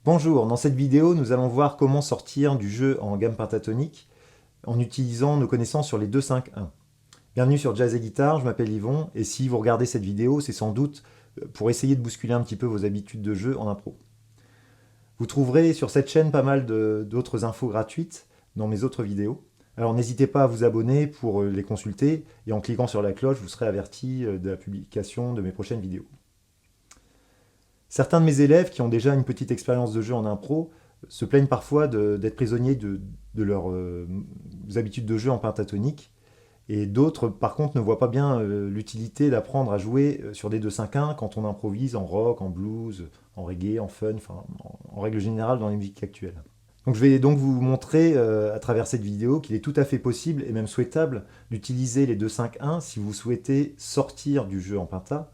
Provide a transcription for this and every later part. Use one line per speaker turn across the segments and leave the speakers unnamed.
Bonjour, dans cette vidéo, nous allons voir comment sortir du jeu en gamme pentatonique en utilisant nos connaissances sur les 2-5-1. Bienvenue sur Jazz et Guitare, je m'appelle Yvon, et si vous regardez cette vidéo, c'est sans doute pour essayer de bousculer un petit peu vos habitudes de jeu en impro. Vous trouverez sur cette chaîne pas mal d'autres infos gratuites dans mes autres vidéos. Alors n'hésitez pas à vous abonner pour les consulter, et en cliquant sur la cloche, vous serez averti de la publication de mes prochaines vidéos. Certains de mes élèves qui ont déjà une petite expérience de jeu en impro se plaignent parfois d'être prisonniers de leurs habitudes de jeu en pentatonique, et d'autres par contre ne voient pas bien l'utilité d'apprendre à jouer sur des 2-5-1 quand on improvise en rock, en blues, en reggae, en fun, enfin en règle générale dans les musiques actuelles. Donc je vais donc vous montrer à travers cette vidéo qu'il est tout à fait possible et même souhaitable d'utiliser les 2-5-1 si vous souhaitez sortir du jeu en penta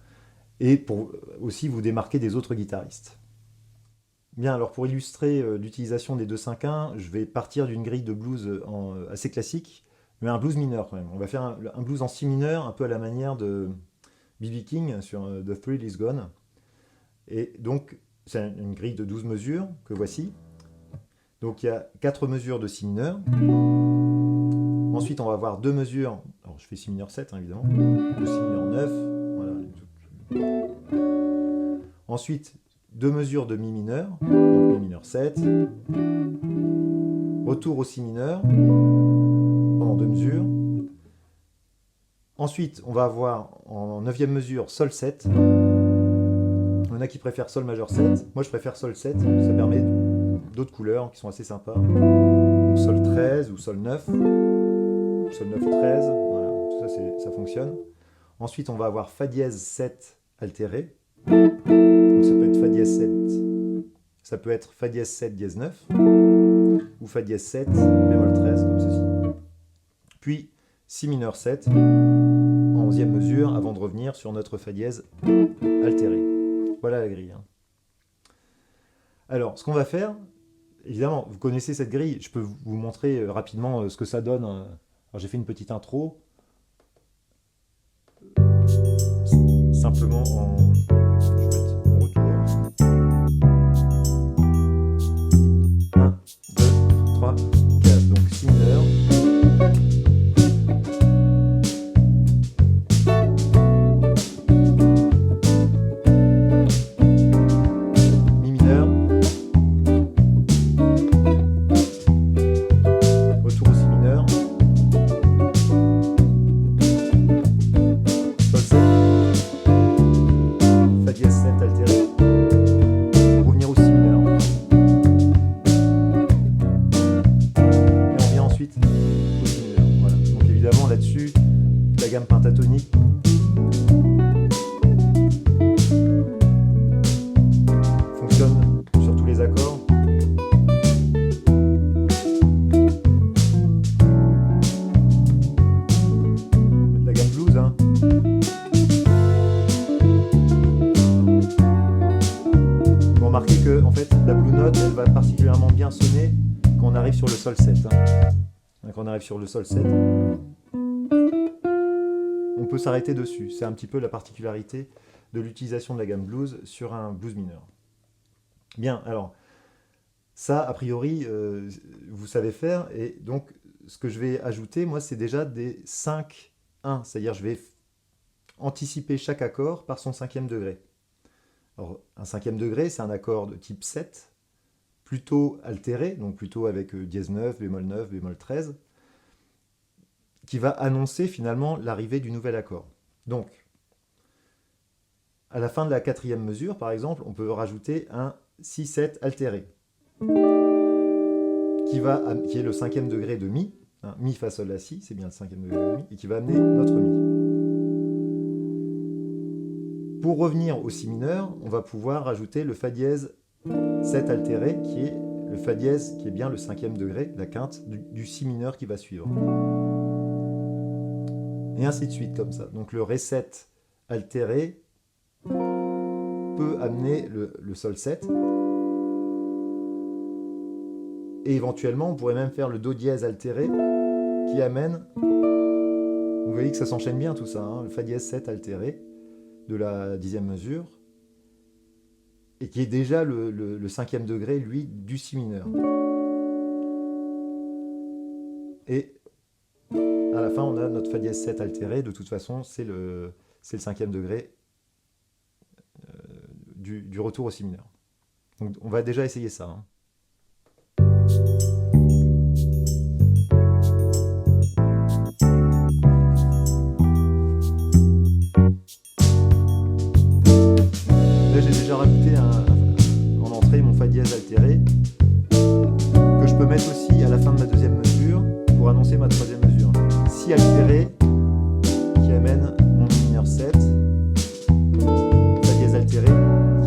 et pour aussi vous démarquer des autres guitaristes. Bien, alors pour illustrer l'utilisation des 2-5-1, je vais partir d'une grille de blues assez classique, mais un blues mineur quand même. On va faire un blues en si mineur, un peu à la manière de B.B. King sur The Thrill Is Gone. Et donc, c'est une grille de 12 mesures que voici. Donc il y a 4 mesures de si mineur. Ensuite, on va avoir 2 mesures, alors je fais si mineur 7 hein, évidemment, de si mineur 9. Voilà. Ensuite, 2 mesures de mi mineur, donc mi mineur 7. Retour au si mineur, pendant 2 mesures. Ensuite, on va avoir en 9e mesure sol 7. Il y en a qui préfèrent sol majeur 7. Moi, je préfère sol 7. Ça permet d'autres couleurs qui sont assez sympas. Donc, sol 13 ou sol 9. Sol 9, 13. Voilà, tout ça, ça fonctionne. Ensuite, on va avoir fa dièse 7 altéré. Donc, ça peut être fa dièse 7. Ça peut être fa dièse 7 dièse 9. Ou fa dièse 7 bémol 13, comme ceci. Puis, si mineur 7 en 11e mesure avant de revenir sur notre fa dièse altéré. Voilà la grille. Alors, ce qu'on va faire, évidemment, vous connaissez cette grille, je peux vous montrer rapidement ce que ça donne. Alors, j'ai fait une petite intro, simplement en... Je vais mettre mon retour. 1, 2, 3, 4, donc si mineur. Voilà. Donc évidemment là-dessus, la gamme pentatonique fonctionne sur tous les accords. La gamme blues, hein. Vous remarquez que en fait, la blue note, elle va particulièrement bien sonner quand on arrive sur le sol 7. Hein. Quand on arrive sur le sol 7, on peut s'arrêter dessus. C'est un petit peu la particularité de l'utilisation de la gamme blues sur un blues mineur. Bien, alors, ça, a priori, vous savez faire. Et donc, ce que je vais ajouter, moi, c'est déjà des 5-1. C'est-à-dire, je vais anticiper chaque accord par son 5e degré. Alors, un 5e degré, c'est un accord de type 7, plutôt altéré, donc plutôt avec dièse 9, bémol 13, qui va annoncer finalement l'arrivée du nouvel accord. Donc, à la fin de la 4e mesure, par exemple, on peut rajouter un si-7 altéré, qui est le 5e degré de mi, hein, mi fa sol la si, c'est bien le 5e degré de mi, et qui va amener notre mi. Pour revenir au si mineur, on va pouvoir rajouter le fa dièse 7 altéré, qui est le fa dièse, qui est bien le 5e degré, la quinte, du si mineur qui va suivre. Et ainsi de suite, comme ça. Donc le ré 7 altéré peut amener le sol 7. Et éventuellement, on pourrait même faire le do dièse altéré, qui amène... Vous voyez que ça s'enchaîne bien tout ça, hein, le fa dièse 7 altéré, de la 10e mesure. et qui est déjà le cinquième degré, lui, du si mineur. Et à la fin, on a notre fa dièse 7 altéré. De toute façon, c'est le cinquième degré du retour au si mineur. Donc on va déjà essayer ça. Hein. Là, j'ai déjà rajouté en entrée mon fa dièse altéré, que je peux mettre aussi à la fin de ma deuxième mesure pour annoncer ma troisième mesure. Si altéré, qui amène mon mi mineur 7, fa dièse altéré,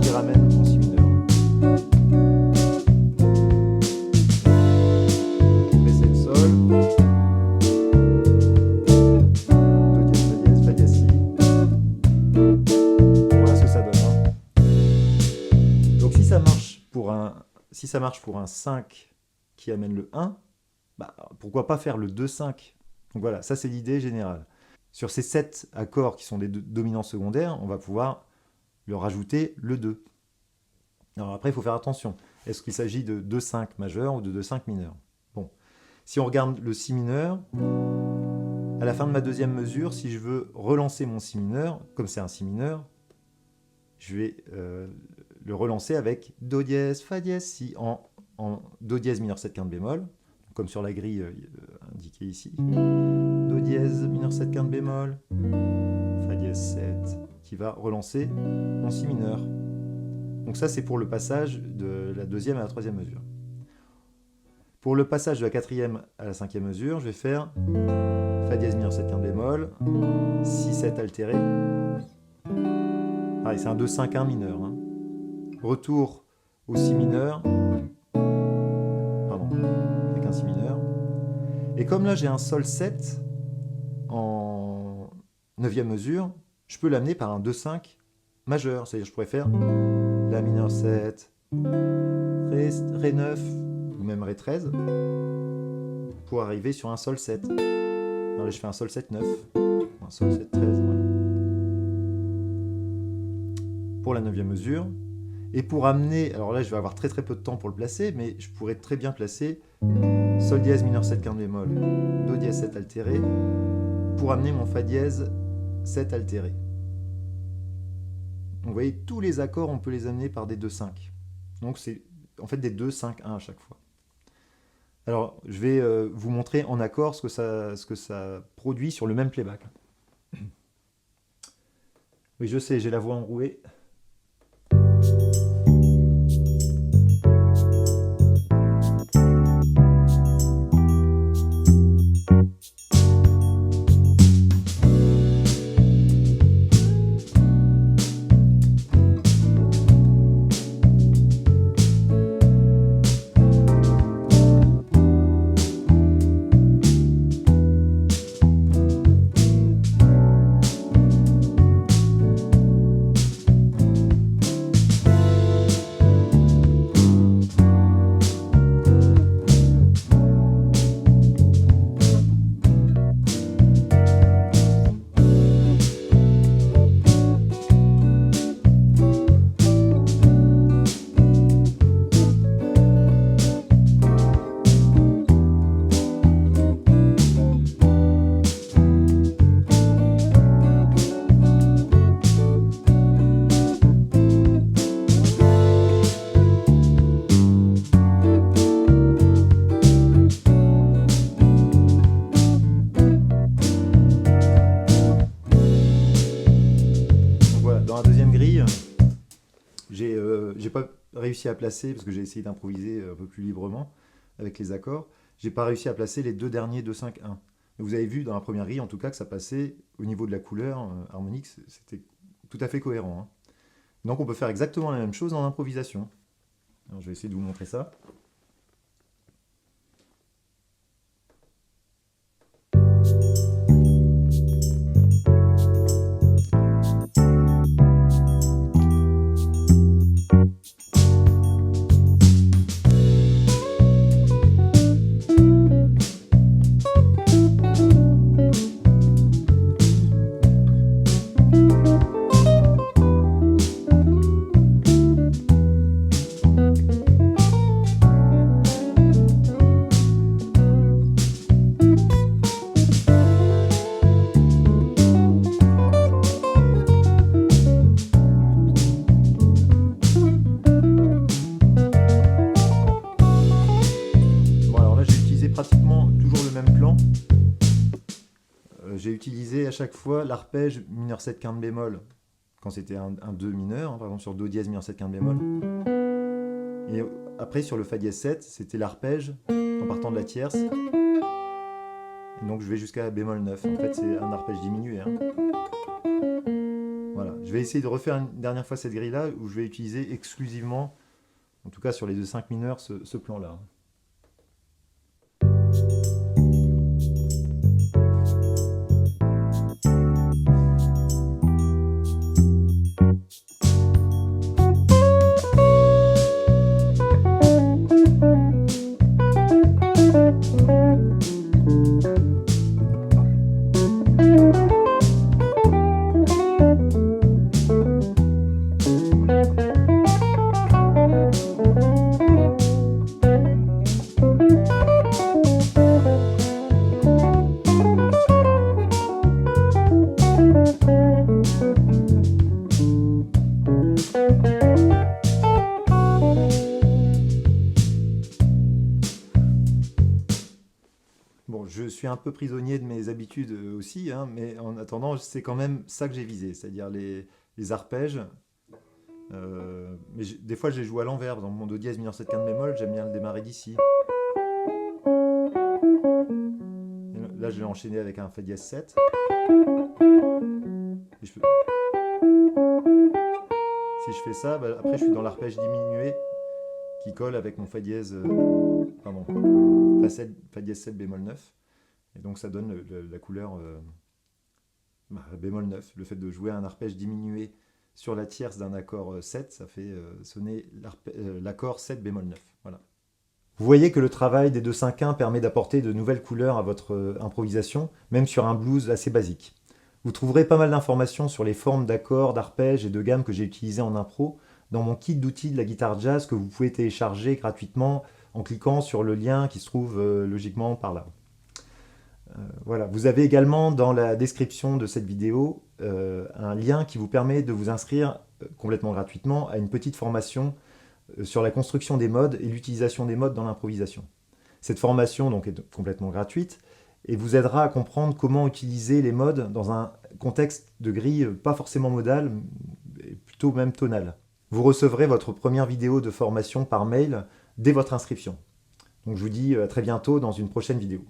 qui ramène mon si mineur. Ré 7 sol, do dièse fa dièse, fa dièse si. Voilà ce que ça donne. Hein. Donc si ça marche pour un 5 qui amène le 1, bah, pourquoi pas faire le 2-5. Donc voilà, ça c'est l'idée générale. Sur ces 7 accords qui sont des dominants secondaires, on va pouvoir leur ajouter le 2. Alors après, il faut faire attention. Est-ce qu'il s'agit de 2-5 majeur ou de 2-5 mineur? Bon, si on regarde le si mineur, à la fin de ma deuxième mesure, si je veux relancer mon si mineur, comme c'est un si mineur, je vais le relancer avec do dièse, fa dièse, si en do dièse mineur 7 quinte bémol, comme sur la grille indiquée ici. Do dièse mineur 7 quinte bémol, fa dièse 7, qui va relancer mon si mineur. Donc ça c'est pour le passage de la deuxième à la troisième mesure. Pour le passage de la quatrième à la cinquième mesure, je vais faire fa dièse mineur 7 quinte bémol, si 7 altéré. Pareil, c'est un 2-5-1 mineur. Hein. Retour au si mineur. Pardon, avec un si mineur. Et comme là j'ai un sol 7 en 9e mesure, je peux l'amener par un 2-5 majeur. C'est-à-dire que je pourrais faire la mineur 7, Ré 9 ou même Ré 13 pour arriver sur un sol 7. Alors là je fais un sol 7 9, un sol 7 13. Voilà. Pour la 9e mesure. Et pour amener, alors là je vais avoir très peu de temps pour le placer, mais je pourrais très bien placer sol dièse mineur 7 quinte bémol, do dièse 7 altéré, pour amener mon fa dièse 7 altéré. Donc vous voyez, tous les accords, on peut les amener par des 2-5. Donc c'est en fait des 2-5-1 à chaque fois. Alors je vais vous montrer en accord ce que ça produit sur le même playback. Oui, je sais, j'ai la voix enrouée. J'ai pas réussi à placer, parce que j'ai essayé d'improviser un peu plus librement avec les accords, j'ai pas réussi à placer les deux derniers 2-5-1. Vous avez vu dans la première grille en tout cas que ça passait au niveau de la couleur harmonique, c'était tout à fait cohérent. Hein. Donc on peut faire exactement la même chose en improvisation. Alors je vais essayer de vous montrer ça. pratiquement toujours le même plan. J'ai utilisé à chaque fois l'arpège mineur 7 quinte bémol quand c'était un 2 mineur, hein, par exemple sur Do dièse mineur 7 quinte bémol. Et après sur le Fa dièse 7, c'était l'arpège en partant de la tierce. Et donc je vais jusqu'à bémol 9. En fait c'est un arpège diminué. Hein. Voilà. Je vais essayer de refaire une dernière fois cette grille-là où je vais utiliser exclusivement, en tout cas sur les 2/5 mineurs, ce plan-là. Bon, je suis un peu prisonnier de mes habitudes aussi, hein, mais en attendant, c'est quand même ça que j'ai visé, c'est-à-dire les arpèges. Mais des fois, je les joue à l'envers. Dans mon Do dièse mineur 7 quinte bémol, j'aime bien le démarrer d'ici. Là, je vais enchaîner avec un Fa dièse 7. Et si je fais ça, bah, après, je suis dans l'arpège diminué qui colle avec mon Fa dièse... Fa dièse 7 bémol 9. Et donc ça donne la couleur bémol 9. Le fait de jouer un arpège diminué sur la tierce d'un accord 7, ça fait sonner l'accord 7 bémol 9. Voilà. Vous voyez que le travail des 2/5 permet d'apporter de nouvelles couleurs à votre improvisation, même sur un blues assez basique. Vous trouverez pas mal d'informations sur les formes d'accords, d'arpèges et de gammes que j'ai utilisées en impro dans mon kit d'outils de la guitare jazz que vous pouvez télécharger gratuitement en cliquant sur le lien qui se trouve logiquement par là. Voilà. Vous avez également dans la description de cette vidéo un lien qui vous permet de vous inscrire complètement gratuitement à une petite formation sur la construction des modes et l'utilisation des modes dans l'improvisation. Cette formation donc, est complètement gratuite et vous aidera à comprendre comment utiliser les modes dans un contexte de grille pas forcément modal, mais plutôt même tonal. Vous recevrez votre première vidéo de formation par mail dès votre inscription. Donc je vous dis à très bientôt dans une prochaine vidéo.